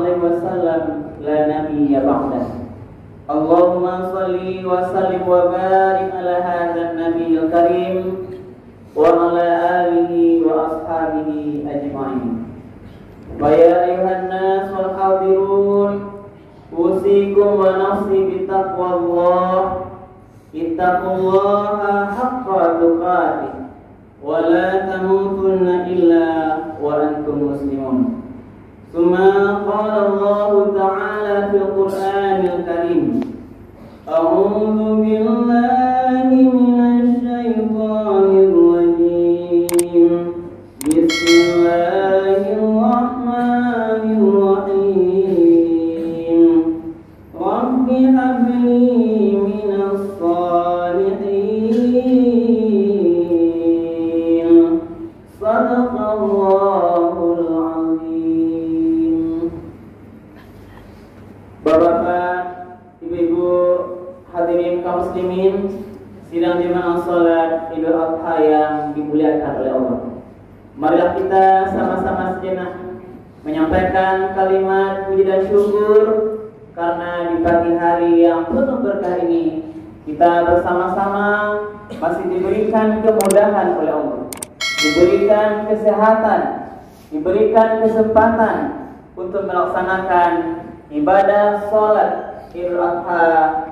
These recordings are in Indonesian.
عليه وسلم لا نبي بعده. اللهم صل وسلم وبارك على هذا النبي الكريم وعلى آله وأصحابه أجمعين. ويا أيها الناس الحاضرون أوصيكم ونفسي بتقوى الله. اتقوا الله حق تقاته ولا تموتن إلا وأنتم مسلمون. ثم قال الله تعالى في القرآن الكريم: أعوذ بالله من الشيطان الرجيم. بسم الله الرحمن الرحيم. رب هب لي من الصالحين. صدق الله العظيم. Bapak-bapak, ibu-ibu, hadirin kaum muslimin, sidang jemaah salat Idul Adha yang dimuliakan oleh Allah. Marilah kita sama-sama sejenak menyampaikan kalimat puji dan syukur karena di pagi hari yang penuh berkah ini kita bersama-sama masih diberikan kemudahan oleh Allah, diberikan kesehatan, diberikan kesempatan untuk melaksanakan ibadah sholat Idul Adha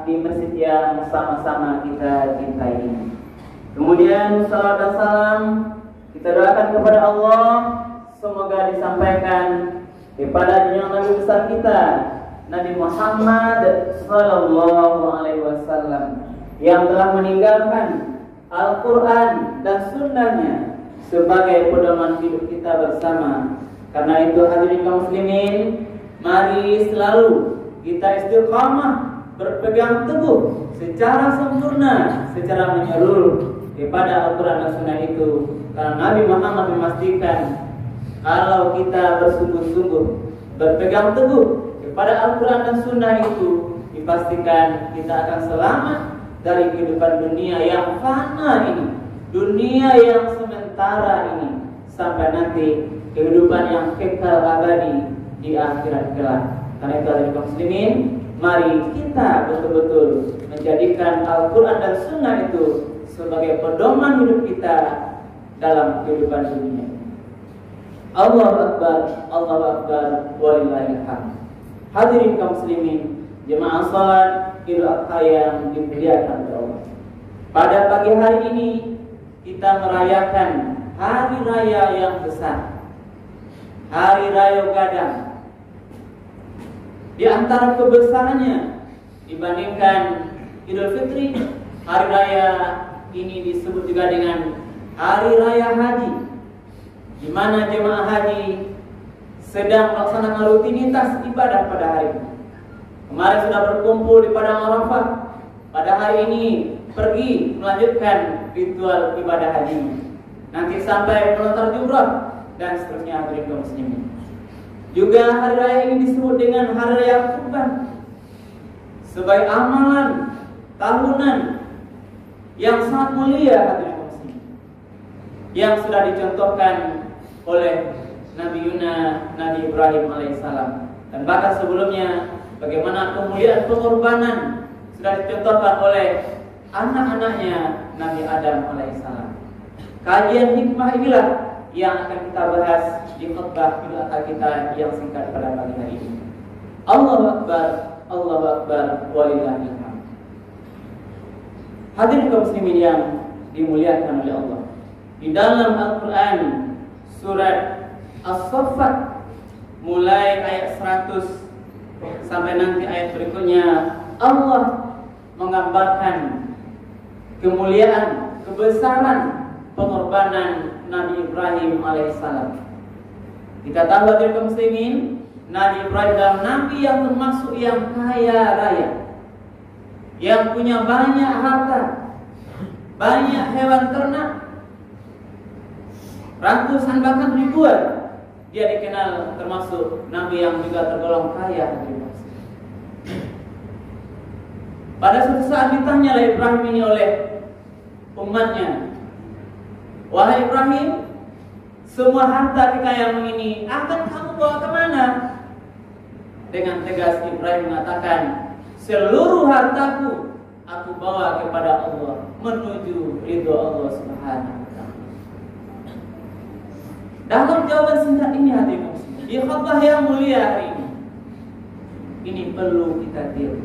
di masjid yang sama-sama kita cintai ini. Kemudian salam dan salam kita doakan kepada Allah, semoga disampaikan kepada junjungan Nabi besar kita Nabi Muhammad sallallahu alaihi wasallam yang telah meninggalkan Al-Quran dan sunnahnya sebagai pedoman hidup kita bersama. Karena itu hadirin kaum muslimin, mari selalu kita istiqamah, berpegang teguh secara sempurna, secara menyeluruh kepada Al-Quran dan sunnah itu. Karena Nabi Muhammad memastikan kalau kita bersungguh-sungguh berpegang teguh kepada Al-Quran dan sunnah itu, dipastikan kita akan selamat dari kehidupan dunia yang fana ini, dunia yang sementara ini, sampai nanti kehidupan yang kekal abadi di akhirat kelak. Karena itu hadirin kaum muslimin, mari kita betul-betul menjadikan Al-Quran dan sunnah itu sebagai pedoman hidup kita dalam kehidupan dunia. Allahu Akbar, Allahu Akbar, walillahil hamd. Hadirin kaum muslimin, jemaah salat Idul Adha yang dimuliakan oleh Allah. Pada pagi hari ini kita merayakan hari raya yang besar, Hari Raya Gadang. Di antara kebesarannya dibandingkan Idul Fitri, hari raya ini disebut juga dengan Hari Raya Haji, di mana jemaah haji sedang melaksanakan rutinitas ibadah pada hari ini. Kemarin sudah berkumpul di padang Arafah, pada hari ini pergi melanjutkan ritual ibadah haji. Nanti sampai melontar jumrah dan seterusnya hadirin kaum muslimin. Juga hari raya ini disebut dengan Hari Raya Kurban, sebagai amalan tahunan yang sangat mulia hadirin kaum muslimin, yang sudah dicontohkan oleh Nabi Ibrahim alaihissalam, dan bahkan sebelumnya bagaimana kemuliaan pengorbanan sudah dicontohkan oleh anak-anaknya Nabi Adam alaihissalam. Kajian hikmah inilah yang akan kita bahas di khutbah Idul Adha kita yang singkat pada pagi hari ini. Allahu Akbar, Allahu Akbar, walillahil hamd. Hadirin kaum muslimin yang dimuliakan oleh Allah, di dalam Al-Quran surat As-Saffat mulai ayat 100 sampai nanti ayat berikutnya, Allah menggambarkan kemuliaan, kebesaran pengorbanan Nabi Ibrahim alaihissalam. Kita tahu hadirin kaum muslimin, Nabi Ibrahim adalah nabi yang termasuk yang kaya raya, yang punya banyak harta, banyak hewan ternak, ratusan bahkan ribuan. Dia dikenal termasuk nabi yang juga tergolong kaya. Pada suatu saat ditanya oleh Ibrahim ini oleh umatnya, wahai Ibrahim, semua harta kekayaan ini akan kamu bawa kemana? dengan tegas Ibrahim mengatakan, seluruh hartaku aku bawa kepada Allah menuju ridho Allah Subhanahu wa taala. Dalam jawaban singkat ini hadirin di khutbah yang mulia hari ini perlu kita tiru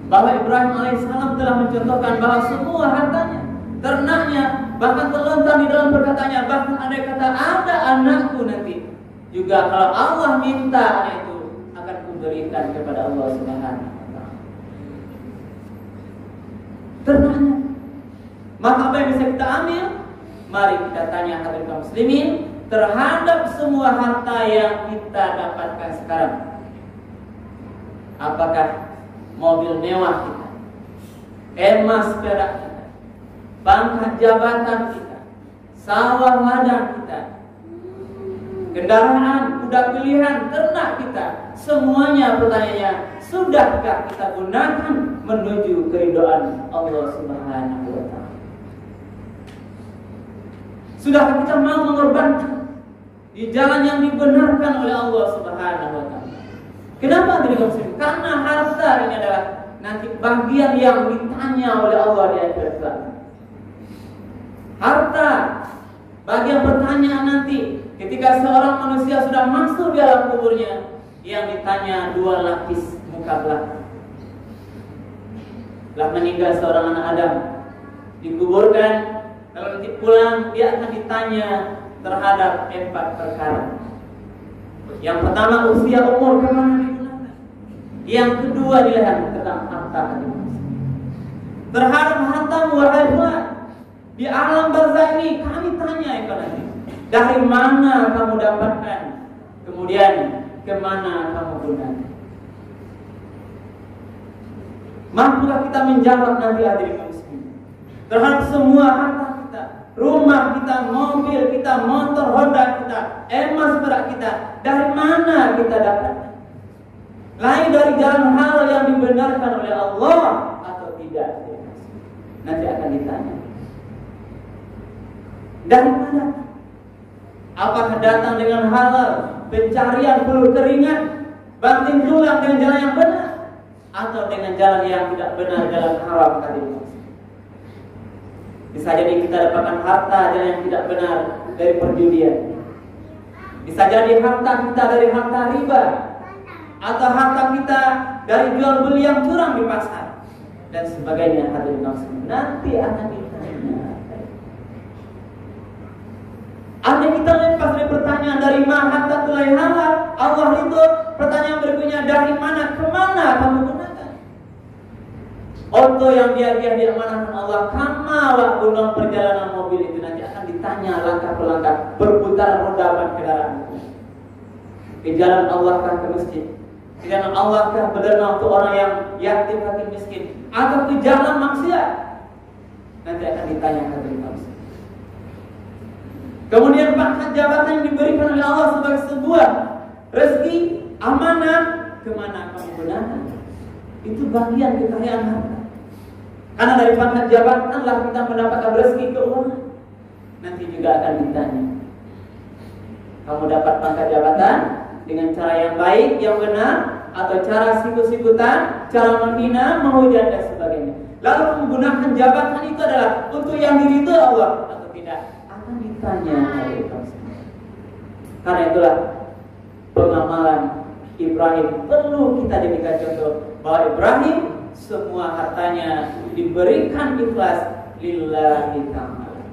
bahwa Ibrahim alaihissalam telah mencontohkan bahwa semua hartanya, ternaknya, bahkan terlontar di dalam perkataannya, bahkan ada kata ada anakku nanti juga kalau Allah minta anak itu akan kuberikan kepada Allah Subhanahu wa taala. Ternaknya. Maka apa yang bisa kita ambil? Mari kita tanya hadirin kaum muslimin terhadap semua harta yang kita dapatkan sekarang. Apakah mobil mewah kita, emas perak kita, pangkat jabatan kita, sawah ladang kita, kendaraan, kuda pilihan, ternak kita, semuanya pertanyaannya, sudahkah kita gunakan menuju keridhaan Allah Subhanahu wa taala? Sudahkah kita mau mengorbankan di jalan yang dibenarkan oleh Allah Subhanahu wa taala? Kenapa tidak muslim? Karena harta ini adalah nanti bagian yang ditanya oleh Allah di akhirat kelak. Harta bagian pertanyaan nanti ketika seorang manusia sudah masuk di alam kuburnya, yang ditanya dua lapis muka belakang. Telah meninggal seorang anak Adam, dikuburkan, kalau nanti pulang dia akan ditanya terhadap 4 perkara. Yang pertama usia umur kemana digunakan. Yang kedua dilihat tentang harta. Terhadap hartamu wahai fulan, di alam barzakh ini kami tanya itu nanti, dari mana kamu dapatkan, kemudian kemana kamu gunakan. Mampukah kita menjawab nanti hadirin kaum muslimin terhadap semua harta kita, rumah kita, mobil kita, motor Honda kita, emas perak kita, dari mana kita dapatkan? Lain dari jalan halal yang dibenarkan oleh Allah atau tidak? Nanti akan ditanya. Dari mana? Apakah datang dengan halal, pencarian peluh keringat, banting tulang dengan jalan yang benar, atau dengan jalan yang tidak benar, jalan haram tadi? Bisa jadi kita dapatkan harta jalan yang tidak benar dari perjudian. Bisa jadi harta kita dari harta riba, atau harta kita dari jual beli yang curang di pasar dan sebagainya. Hadirin sekalian, nanti akan ditanya. Ada kita lepas dari pertanyaan dari mana harta tulai halal, Allah itu pertanyaan berikutnya dari mana kemana kamu gunakan. Auto yang dia diamanahkan Allah, kama waktu perjalanan mobil itu nanti akan ditanya langkah per langkah perputaran roda kendaraan. Di jalan Allah kah ke masjid? Di jalan Allah kah berderma untuk orang yang yatim fakir miskin? Atau ke jalan maksiat? Nanti akan ditanya hadirin kaum. Kemudian pangkat jabatan yang diberikan oleh Allah sebagai sebuah rezeki, amanah, kemana kamu gunakan? Itu bagian kekayaan harta. Karena dari pangkat jabatanlah kita mendapatkan rezeki keuangan. Nanti juga akan ditanya. Kamu dapat pangkat jabatan dengan cara yang baik, yang benar, atau cara sikut-sikutan, cara menghina, menghujat dan sebagainya. Lalu menggunakan jabatan itu adalah untuk yang diridhoi Allah atau tidak? Akan ditanya oleh Allah. Karena itulah pengamalan Ibrahim perlu kita jadikan contoh bahwa Ibrahim semua hartanya diberikan ikhlas lillahi ta'ala.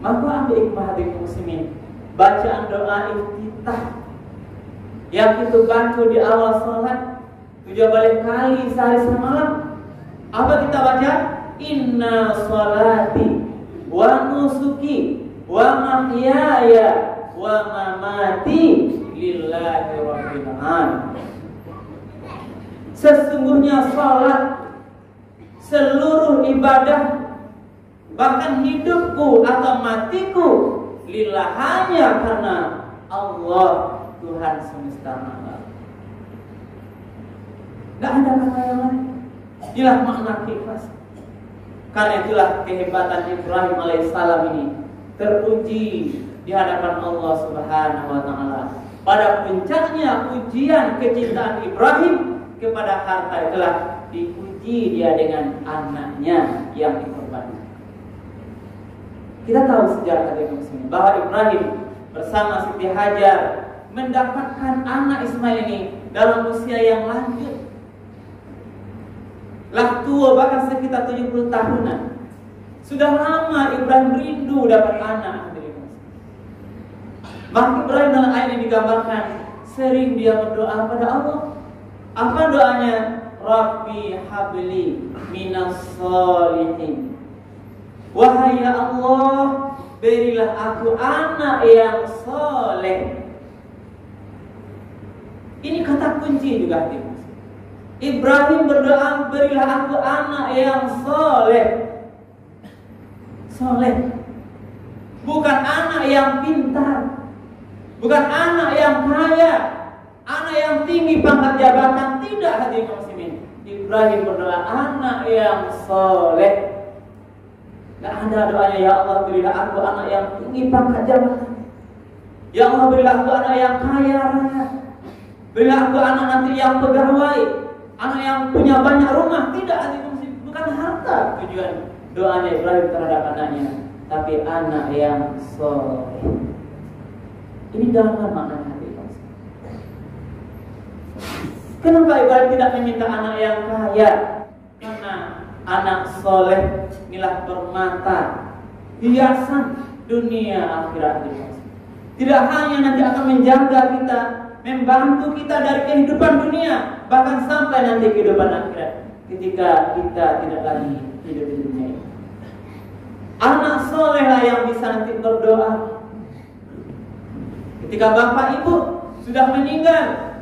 Maka ambil hikmah hadirin muslimin, bacaan doa iftitah yang kita baca di awal salat 7 kali sehari semalam. Apa kita baca? Inna sholati wa nusuki wa mahyaya wa mamati lillahi rabbil alamin. Sesungguhnya salat, seluruh ibadah, bahkan hidupku atau matiku lillah, hanya karena Allah Tuhan semesta alam. Tidak ada kata yang lain. Inilah makna ikhlas. Karena itulah kehebatan Ibrahim alaihissalam ini teruji di hadapan Allah Subhanahu wa taala. pada puncaknya ujian kecintaan Ibrahim kepada harta itulah diuji dia dengan anaknya yang dikorbankan. Kita tahu sejarah dari muslim bahwa Ibrahim bersama Siti Hajar mendapatkan anak Ismail ini dalam usia yang lanjut. Lah tua bahkan sekitar 70 tahunan. Sudah lama Ibrahim rindu dapat anak. Maka Ibrahim dalam ayat ini digambarkan sering dia berdoa pada Allah. Apa doanya? Rabbi habli minas sholihin. Wahai ya Allah, berilah aku anak yang soleh. Ini kata kunci juga, Ibrahim berdoa, berilah aku anak yang soleh. Soleh, bukan anak yang pintar, bukan anak yang kaya, anak yang tinggi pangkat jabatan. Tidak, hadirin muslimin. Ibrahim berdoa anak yang soleh. Tidak ada doanya, ya Allah berilah aku anak yang tinggi pangkat jabatan, ya Allah berilah aku anak yang kaya raya, berilah aku anak nanti yang pegawai, anak yang punya banyak rumah. Tidak, hadirin muslimin. Bukan harta tujuan doanya Ibrahim terhadap anaknya, tapi anak yang soleh. Ini dalam makna hati. Kenapa Ibrahim tidak meminta anak yang kaya? Karena anak soleh inilah permata, hiasan dunia akhirat. Tidak hanya nanti akan menjaga kita, membantu kita dari kehidupan dunia, bahkan sampai nanti kehidupan akhirat ketika kita tidak lagi hidup di dunia ini. Anak soleh lah yang bisa nanti berdoa ketika bapak ibu sudah meninggal.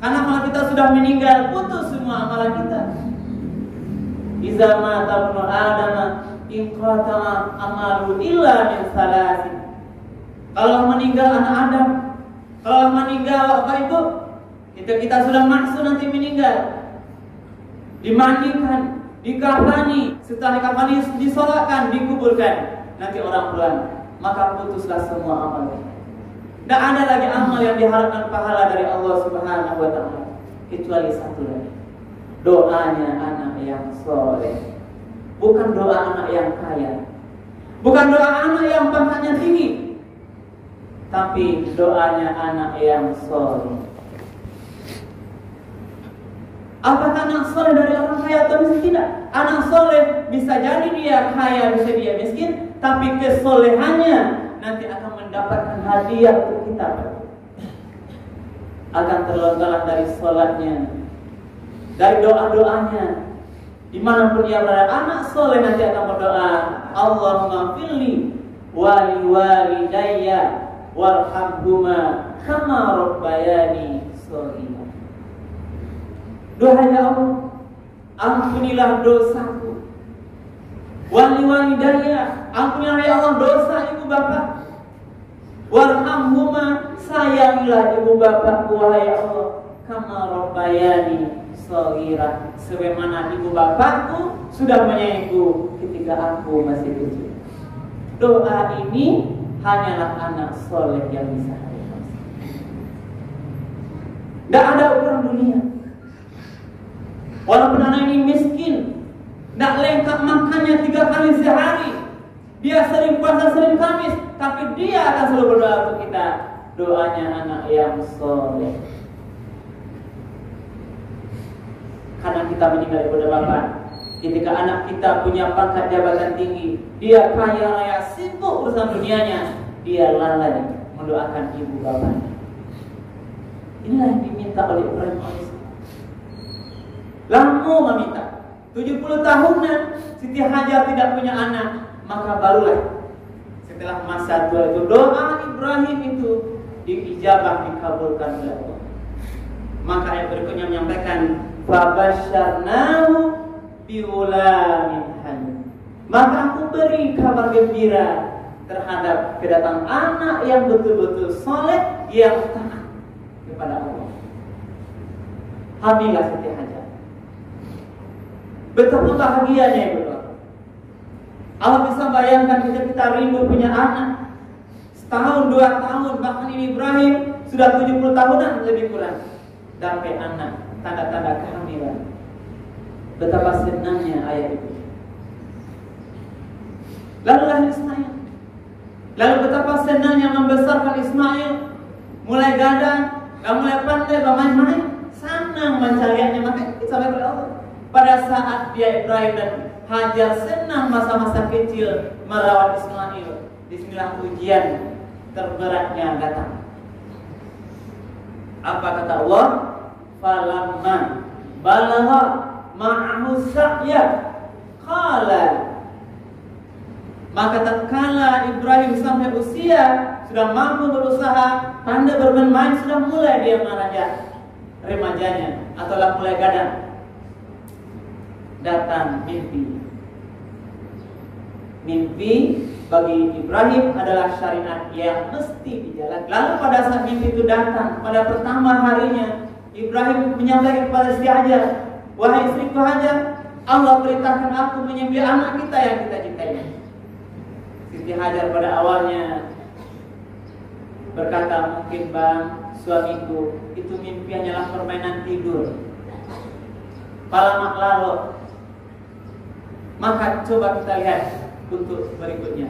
Karena kalau kita sudah meninggal, putus semua amalan kita. Iza mata ibnu Adam inqata'a amalu illa min salasin. Kalau meninggal anak Adam, kalau meninggal bapak ibu, kita sudah maksud nanti meninggal, dimandikan, dikafani, setelah dikafani disolatkan, dikuburkan, nanti orang pulang, maka putuslah semua amal. Tidak ada lagi amal yang diharapkan pahala dari Allah Subhanahu wa ta'ala kecuali satu lagi, doanya anak yang soleh. Bukan doa anak yang kaya, bukan doa anak yang pangkatnya tinggi, tapi doanya anak yang soleh. Apakah anak soleh dari orang kaya atau miskin? Tidak. Anak soleh bisa jadi dia kaya, bisa dia miskin, tapi kesolehannya nanti akan mendapatkan hadiah untuk kita. Akan terlontarlah dari sholatnya, dari doa-doanya, dimanapun dia berada. Anak soleh nanti akan berdoa, Allahumma firli wali walidayya warhamhuma kama rabbayani shaghira. Doa ya Allah, ampunilah dosaku. Wali walidayya, ampunilah ya Allah dosa ibu bapak. Warhamhuma, sayangilah ibu bapakku wahai Allah, kama rabbayani shaghira, sebagaimana ibu bapakku sudah menyayangiku ketika aku masih kecil. Doa ini hanyalah anak soleh yang bisa hadir. Tidak ada ukuran dunia. Walaupun anak ini miskin, tidak lengkap makannya 3 kali sehari, dia sering puasa, sering Kamis, tapi dia akan selalu berdoa untuk kita. Doanya anak yang soleh. Karena kita meninggal kepada bapak, ketika anak kita punya pangkat jabatan tinggi, dia kaya raya, sibuk urusan dunianya, dia lalai mendoakan ibu bapaknya. Inilah yang diminta oleh Ibrahim AS. Lama meminta, 70 tahunan Siti Hajar tidak punya anak, maka barulah setelah masa tua itu doa Ibrahim itu diijabah, dikabulkan oleh Allah. Maka ayat berikutnya menyampaikan fabasyarnahu bighulamin halim. Maka aku beri kabar gembira terhadap kedatangan anak yang betul-betul soleh, yang taat kepada Allah. Hamilah Siti Hajar. Betapa bahagianya ibu bapak. Allah bisa bayangkan kita rindu punya anak, setahun, 2 tahun, bahkan ini Ibrahim sudah 70 tahunan lebih kurang, dapat anak, tanda-tanda kehamilan. Betapa senangnya ayah itu. Lalu lahir Ismail. Lalu betapa senangnya membesarkan Ismail. Mulai gadang, mulai pandai bermain-main, senang mencariannya. Maka sampai oleh Allah. Pada saat dia Ibrahim dan Hajar senang masa-masa kecil merawat Ismail, disinilah ujian terberatnya datang. Apa kata Allah? Falamma balagha ma'ahu sa'ya qala, maka tatkala Ibrahim sampai usia sudah mampu berusaha, pandai bermain, sudah mulai dia meranjak remajanya atau mulai gadang, datang mimpi. Mimpi bagi Ibrahim adalah syariat yang mesti dijalankan. Lalu pada saat mimpi itu datang, pada pertama harinya, Ibrahim menyampaikan kepada Siti Hajar, wahai istriku Hajar, Allah perintahkan aku menyembelih anak kita yang kita cintai. Siti Hajar pada awalnya berkata, mungkin bang, suamiku itu mimpi hanyalah permainan tidur, palamak larut. Maka coba kita lihat untuk berikutnya.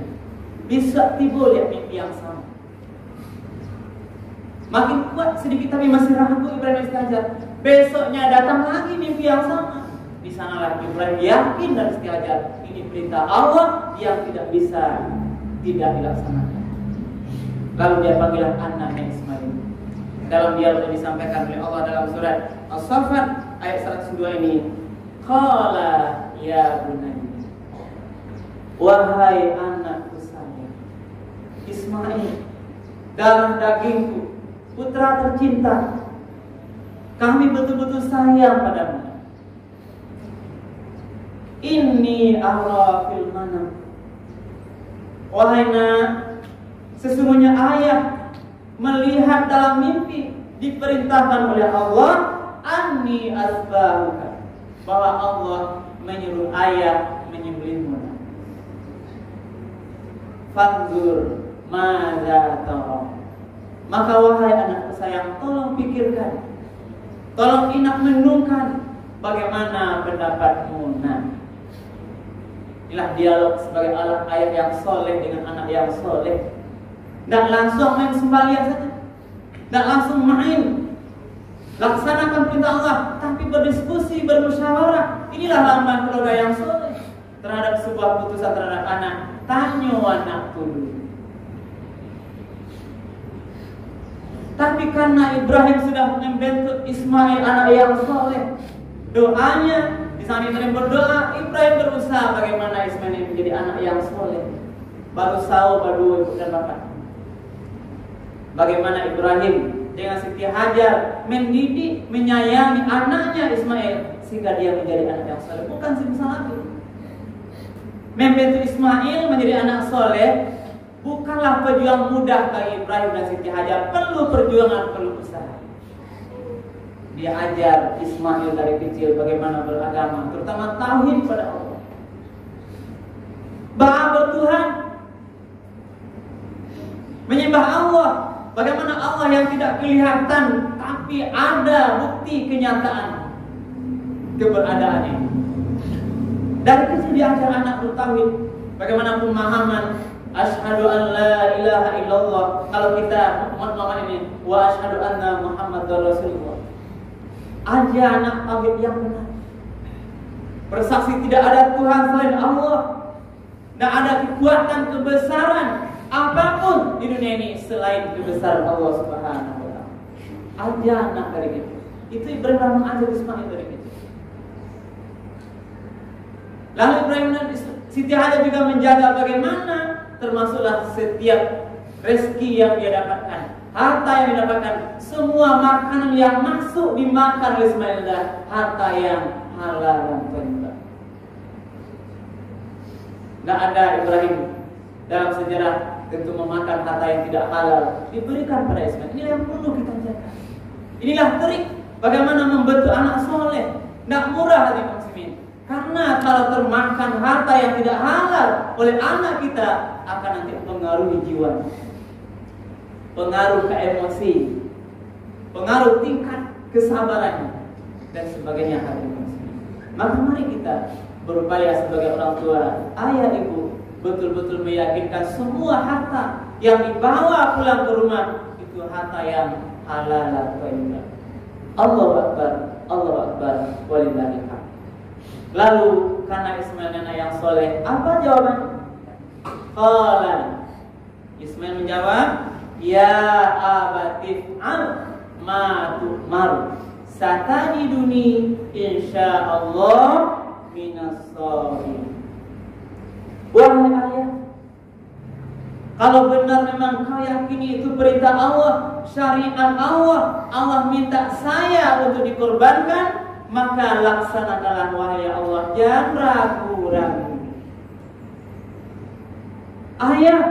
Bisa tiba lihat mimpi yang sama. Makin kuat sedikit tapi masih ragu Ibrahim Hajar. Besoknya datang lagi mimpi yang sama. Di sanalah Ibrahim yakin dan Hajar, ini perintah Allah yang tidak bisa tidak dilaksanakan. Lalu dia panggil anaknya Ismail. Dalam dialog yang disampaikan oleh Allah dalam surat As-Saffat ayat 102 ini, qala ya bunayya, wahai anakku sayang Ismail, darah dagingku, putra tercinta, kami betul-betul sayang padamu. Inni ara fil manam, wahai nak, sesungguhnya ayah melihat dalam mimpi, diperintahkan oleh Allah, anni asbahuka, bahwa Allah menyuruh ayah menyembelihmu. Fanzur madza tara, maka wahai anakku sayang, tolong pikirkan, tolong inak menungkan bagaimana pendapatmu. Nah, inilah dialog sebagai anak ayah yang soleh dengan anak yang soleh. Dan langsung main sembahyang saja, dan langsung main laksanakan perintah Allah, tapi berdiskusi, bermusyawarah. Inilah lambang keluarga yang soleh terhadap sebuah putusan terhadap anak. Tanya anak dulu. Tapi karena Ibrahim sudah membentuk Ismail anak yang soleh, doanya di saat Ibrahim berdoa, Ibrahim berusaha bagaimana Ismail menjadi anak yang soleh. Baru tahu pada ibu dan bapak bagaimana Ibrahim dengan Siti Hajar mendidik, menyayangi anaknya Ismail sehingga dia menjadi anak yang soleh. Bukan semisal lagi. Membentuk Ismail menjadi anak soleh bukanlah perjuangan mudah bagi Ibrahim dan Siti Hajar. Perlu perjuangan, perlu usaha. Dia ajar Ismail dari kecil bagaimana beragama, terutama tauhid pada Allah, bahwa Tuhan, menyembah Allah. Bagaimana Allah yang tidak kelihatan tapi ada bukti kenyataan keberadaannya. Dari kecil diajar anak bertauhid. Bagaimana pemahaman asyhadu an la ilaha illallah. Kalau kita Muhammad ini wa asyhadu anna Muhammadar Rasulullah. Ajar anak tauhid yang benar. Bersaksi tidak ada Tuhan selain Allah. Tidak ada kekuatan kebesaran apapun di dunia ini selain kebesaran Allah Subhanahu wa taala. Ajar anak dari kecil. Itu Ibrahim mengajar Ismail dari kecil. Lalu Ibrahim dan Siti Hajar juga menjaga bagaimana termasuklah setiap rezeki yang dia dapatkan, harta yang didapatkan, semua makanan yang masuk dimakan oleh Ismail adalah harta yang halal dan thayyib. Tidak ada Ibrahim dalam sejarah tentu memakan harta yang tidak halal diberikan pada Ismail. Ini yang perlu kita jaga. Inilah trik bagaimana membentuk anak soleh. Tidak murah hati muslimin. Karena kalau termakan harta yang tidak halal oleh anak kita akan nanti mempengaruhi jiwa, pengaruh ke emosi, pengaruh tingkat kesabarannya dan sebagainya. Maka mari kita berupaya sebagai orang tua, ayah, ibu, betul-betul meyakinkan semua harta yang dibawa pulang ke rumah itu harta yang halal atau thayyibah. Allahu Akbar, Allahu Akbar, walillahil hamd. Lalu karena Ismail anak yang soleh, apa jawabannya? Qala, Ismail menjawab, ya abatif al ma tu'mar, satajiduni insyaallah minas sholihin. Wahai ayah, kalau benar memang kau yakini itu perintah Allah, syariat Allah, Allah minta saya untuk dikorbankan, maka laksanakanlah wahai Allah, jangan ragu-ragu. Ayah,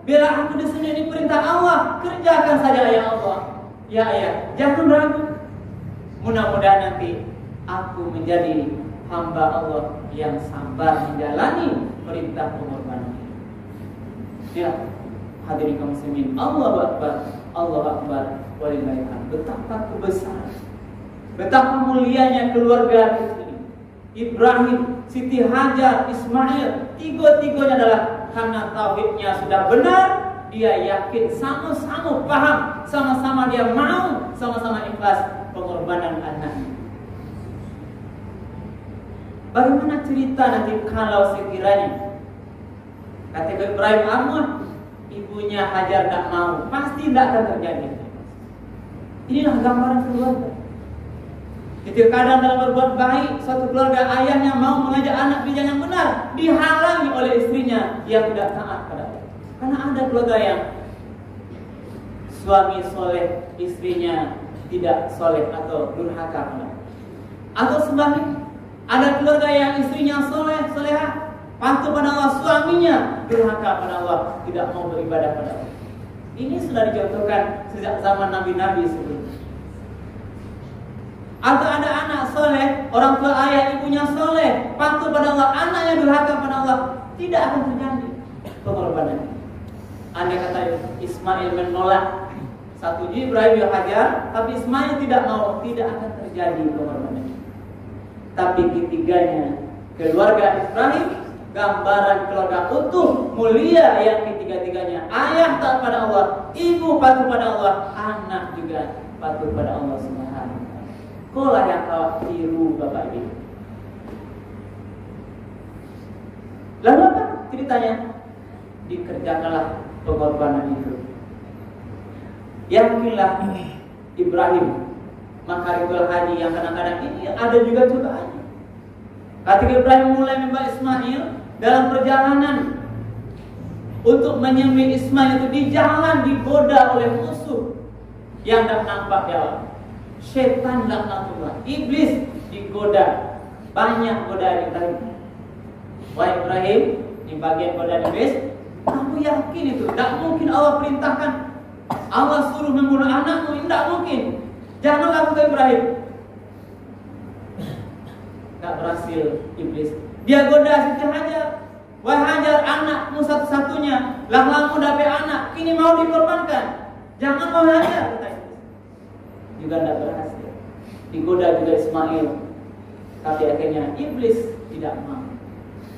bila aku di sini ini perintah Allah, kerjakan saja ya Allah. Ya ayah, jangan ragu. Mudah-mudahan nanti aku menjadi hamba Allah yang sabar menjalani perintah pengorbanan. Ya, hadirin kaum muslimin, Allahu Akbar, Allahu Akbar, walillahil hamd. Betapa kebesaran, betapa mulianya keluarga ini. Ibrahim, Siti Hajar, Ismail, tiga-tiganya adalah karena tauhidnya sudah benar, dia yakin, sama-sama paham, sama-sama dia mau, sama-sama ikhlas pengorbanan anaknya. Bagaimana cerita nanti kalau sekiranya kata Ibrahim, ibunya Hajar tak mau, pasti tidak akan terjadi. Inilah gambaran keluarga. Ketika kadang dalam berbuat baik, suatu keluarga ayahnya mau mengajak anak di jalan yang benar, dihalangi oleh istrinya yang tidak taat pada Allah. Karena ada keluarga yang suami soleh, istrinya tidak soleh atau durhaka pada Allah. Atau sebaliknya, ada keluarga yang istrinya soleh, soleha, patuh pada Allah, suaminya durhaka pada Allah, tidak mau beribadah pada Allah. Ini sudah dicontohkan sejak zaman nabi-nabi sebelumnya. Atau ada anak soleh, orang tua ayah ibunya soleh, patuh pada Allah, anaknya durhaka pada Allah, tidak akan terjadi pengorbanan. Andai kata Ismail menolak satu Ibrahim yang Hajar, tapi Ismail tidak mau, tidak akan terjadi pengorbanan. Tapi ketiganya, keluarga Ibrahim, gambaran keluarga utuh, mulia yang ketiga-tiganya. Ayah taat pada Allah, ibu patuh pada Allah, anak juga patuh pada Allah Subhanahu wa taala. Kolah yang kau tiru Bapak Ibu. Lalu apa ceritanya? Dikerjakanlah pengorbanan itu. Yakinlah Ibrahim, maka ritual haji yang kadang-kadang ini ada juga cobaannya. Ketika Ibrahim mulai membawa Ismail dalam perjalanan untuk menyembelih Ismail itu di jalan digoda oleh musuh yang tak nampak di awal. Setan laknatullah, iblis digoda, banyak godaan Ibrahim. Wahai Ibrahim, di bagian godaan iblis, aku yakin itu tidak mungkin Allah perintahkan, Allah suruh membunuh anakmu, tidak mungkin. Jangan lakukan Ibrahim. Tak berhasil iblis. Dia goda Siti Hajar. Wahai Hajar, anakmu satu-satunya, langlangmu dapat anak, kini mau dikorbankan. Jangan mau Hajar, kata iblis. Juga tidak berhasil. Digoda juga Ismail, tapi akhirnya iblis tidak mau.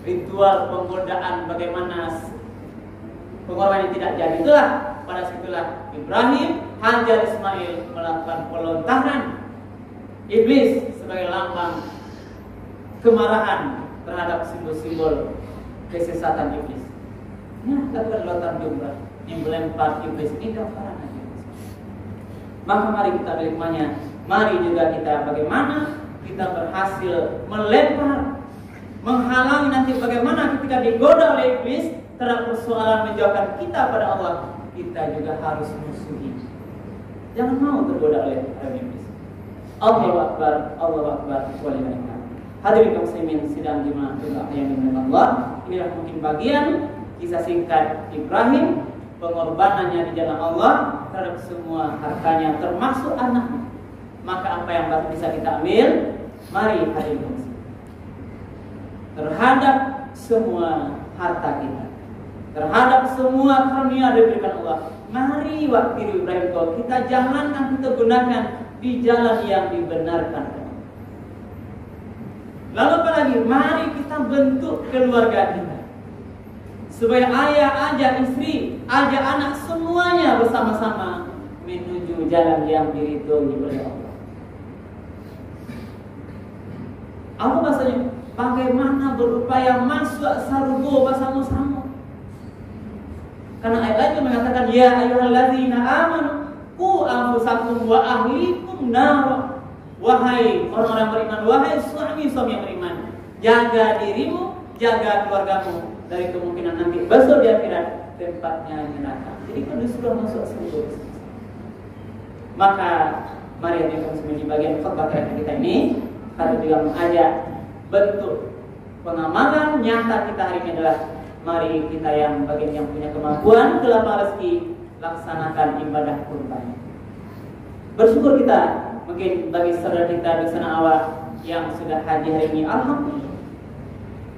Ritual penggodaan bagaimana pengorbanan tidak jadi, itulah pada situlah Ibrahim, Hajar, Ismail melakukan pelontaran iblis sebagai lambang kemarahan terhadap simbol-simbol kesesatan iblis. Nah, lakukan lontar jumlah yang melempar iblis ini gambaran. Maka mari kita berikmanya, mari juga kita bagaimana kita berhasil melempar, menghalangi nanti bagaimana ketika digoda oleh iblis terhadap persoalan menjauhkan kita pada Allah, kita juga harus musuhi. Jangan mau tergoda oleh iblis. Allahu Akbar, Allahu Akbar, walillahil hamd. Hadirin kaum muslimin sidang jemaah yang dimuliakan Allah, inilah mungkin bagian kisah singkat Ibrahim, pengorbanannya di jalan Allah terhadap semua hartanya termasuk anaknya. Maka apa yang bisa kita ambil? Mari hadirin kaum muslimin, terhadap semua harta kita, terhadap semua karunia diberikan Allah, mari waktu Ibrahim kita jangankan kita gunakan di jalan yang dibenarkan. Lalu apalagi, mari kita bentuk keluarga kita supaya ayah, ajak istri, ajak anak semuanya bersama-sama menuju jalan yang diridhoi oleh Allah. Apa maksudnya? Bagaimana berupaya masuk sargo bersama-sama. Karena ayat itu mengatakan ya ayyuhalladzina amanu qu anfusakum wa ahlikum nar. Wahai orang-orang beriman, wahai suami-suami yang beriman, jaga dirimu, jaga keluargamu dari kemungkinan nanti besok di akhirat tempatnya neraka. Jadi kalau disuruh masuk surga. Maka mari di bagian khutbah kita ini harus juga mengajak bentuk pengamalan nyata kita hari ini adalah mari kita yang bagian yang punya kemampuan kelapa rezeki laksanakan ibadah kurban. Bersyukur kita mungkin bagi saudara kita di sana awal yang sudah haji hari ini, alhamdulillah.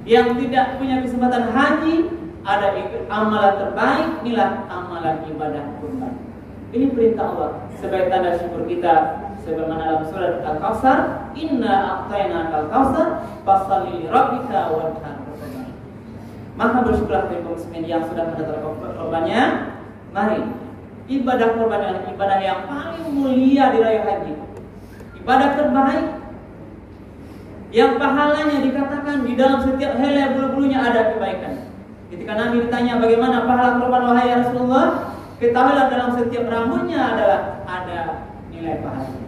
Yang tidak punya kesempatan haji, ada amalan terbaik, inilah amalan ibadah kurban. Ini perintah Allah sebagai tanda syukur kita. Sebagaimana dalam surat Al-Kautsar, inna a'tainakal kautsar fasholli li rabbika wanhar. Maka bersyukurlah kaum muslimin yang sudah mendaftar korbannya. Mari, ibadah korban adalah ibadah yang paling mulia di raya haji. Ibadah terbaik yang pahalanya dikatakan di dalam setiap helai bulu-bulunya ada kebaikan. Ketika Nabi ditanya bagaimana pahala korban wahai Rasulullah, ketahuilah dalam setiap rambutnya adalah ada nilai pahala.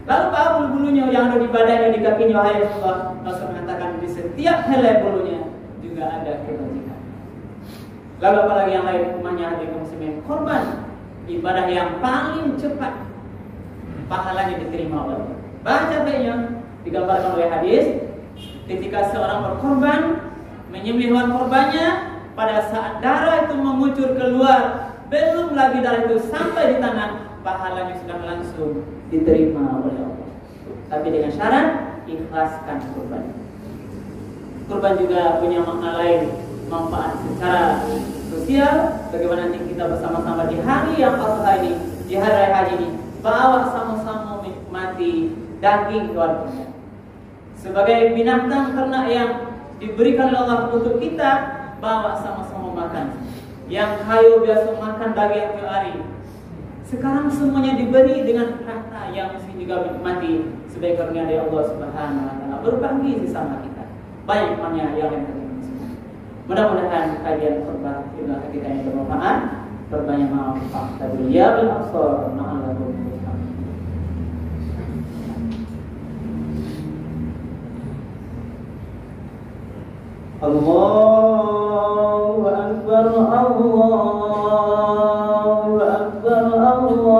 Lalu apa bulu-bulunya yang ada di badannya, di kakinya wahai Rasulullah? Rasul mengatakan di setiap helai bulunya juga ada kebajikan. Lalu apalagi yang lain umumnya hadirin muslimin, korban ibadah yang paling cepat pahalanya diterima oleh Allah. Baca baiknya digambarkan oleh hadis ketika seorang berkorban menyembelih hewan korbannya, pada saat darah itu mengucur keluar, belum lagi darah itu sampai di tangan, pahalanya sudah langsung diterima oleh Allah. Tapi dengan syarat ikhlaskan kurban. Kurban juga punya makna lain, manfaat secara sosial. Bagaimana nanti kita bersama-sama di hari yang Adha ini, di hari raya haji ini, bawa sama-sama menikmati daging hewan kurban. Sebagai binatang ternak yang diberikan oleh Allah untuk kita, bawa sama-sama makan. Yang kayu biasa makan daging tiap hari, sekarang semuanya diberi dengan rata yang mesti juga menikmati sebagai karunia dari Allah Subhanahu wa taala. Berbagi sesama kita. Banyak mana yang lain terima. Mudah-mudahan kajian khutbah kita ini bermanfaat. Berbanyak manfaat dari ya bil absar ma'alakum. Allahu akbar, Allahu akbar, Allahu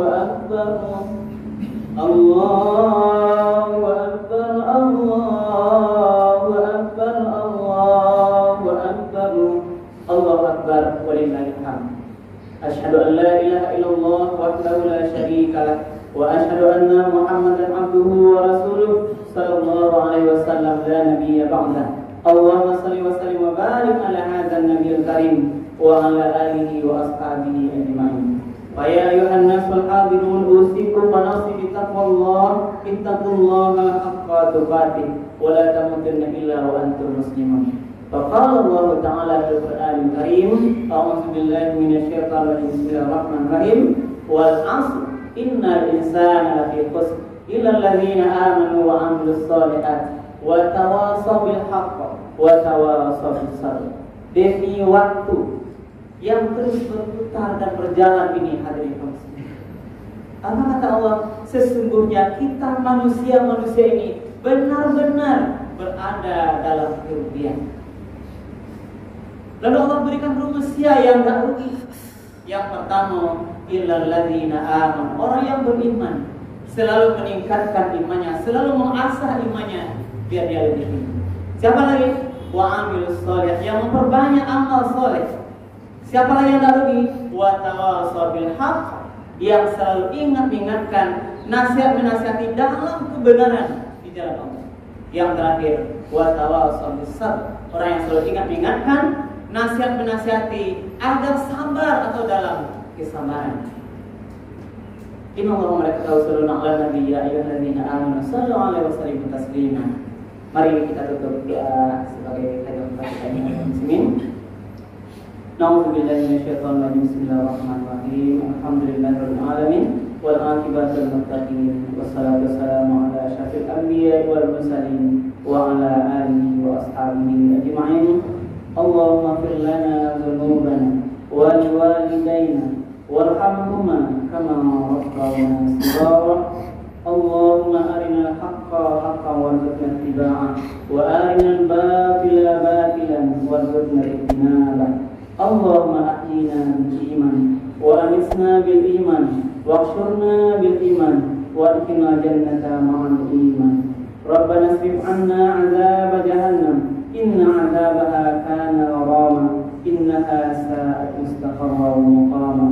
akbar, Allahu akbar, Allahu akbar, Allahu akbar, Allahu akbar, walillahil hamd. Asyhadu an la ilaha illallah wahdahu la syarika lah wa asyhadu anna Muhammadan abduhu wa rasuluh sallallahu alaihi wasallam la nabiyya ba'dah. Allahumma salli wa sallim wa barik ala hadzal nabiyil karim wa ala alihi wa ashabihi ajma'in. Wa ya ayuhan nasul hadirun usikum wa nafsi bi taqwallah, ittaqullaha haqqa tuqatih wa la tamutunna illa wa antum muslimun. Faqala Allah ta'ala fil Qur'anil Karim, a'udzu billahi minasyaitonir rajim. Bismillahirrahmanirrahim. Wal 'asr innal insana lafi khusr illa alladziina aamanu wa 'amilus shalihaati wa tawashaw bil haqq wa tawashaw bis sabr. Demi waktu yang terus berputar dan berjalan ini hadirin muslimin. Apa kata Allah? Sesungguhnya kita manusia-manusia ini benar-benar berada dalam kerugian. Lalu Allah berikan rumusnya yang tak rugi. Yang pertama, illal ladzina amanu, orang yang beriman selalu meningkatkan imannya, selalu mengasah imannya biar dia lebih tinggi. Siapa lagi? Wa amilus sholih, yang memperbanyak amal soleh. Siapa lagi yang tak rugi? Wa tawashaw bil haqq, yang selalu mengingatkan, nasihat menasihati dalam kebenaran di jalan Allah. Yang terakhir, wa tawashaw bis sabr, orang yang selalu mengingatkan nasihat menasihati agar sabar atau dalam kesabaran. Inna Allah malaikatahu yusholluna 'alan nabi ya ayyuhalladzina amanu shallu 'alaihi wa sallimu taslima. Mari kita tutup doa sebagai kajian kita muslimin. Na'udzubillahi minasyaitonir rajim. Bismillahirrahmanirrahim. Alhamdulillahirabbil alamin wal 'aqibatu lil muttaqin. Wassalatu wassalamu ala asyrafil anbiya'i wal mursalin wa ala alihi wa ashabihi ajma'in. Allahumma fir lana dzunubana wa liwalidayna warhamhuma kama rabbawna shighara. Allahumma arinal haqqa haqqan warzuqna ittiba'ah wa arinal batila batilan warzuqna ijtinabah. Allahumma ahyina bil iman wa amisna bil iman wahsyurna bil iman wa adkhilna jannata ma'al iman. Rabbana asrif 'anna 'adzab jahannam inna 'adzabaha kana gharama innaha sa'at mustaqarra wa muqama.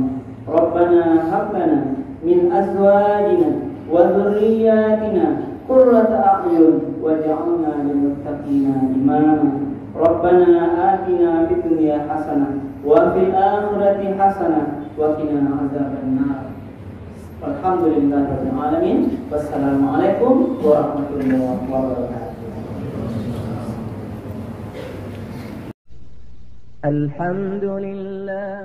Rabbana hab lana min azwajina wa dhurriyyatina qurrata a'yun waj'alna lil muttaqina imama. Rabbana atina fid dunya hasanah wa fil akhirati hasanah wa qina adzabannar. Alhamdulillahirabbil alamin. Wassalamualaikum warahmatullahi wabarakatuh. Alhamdulillah.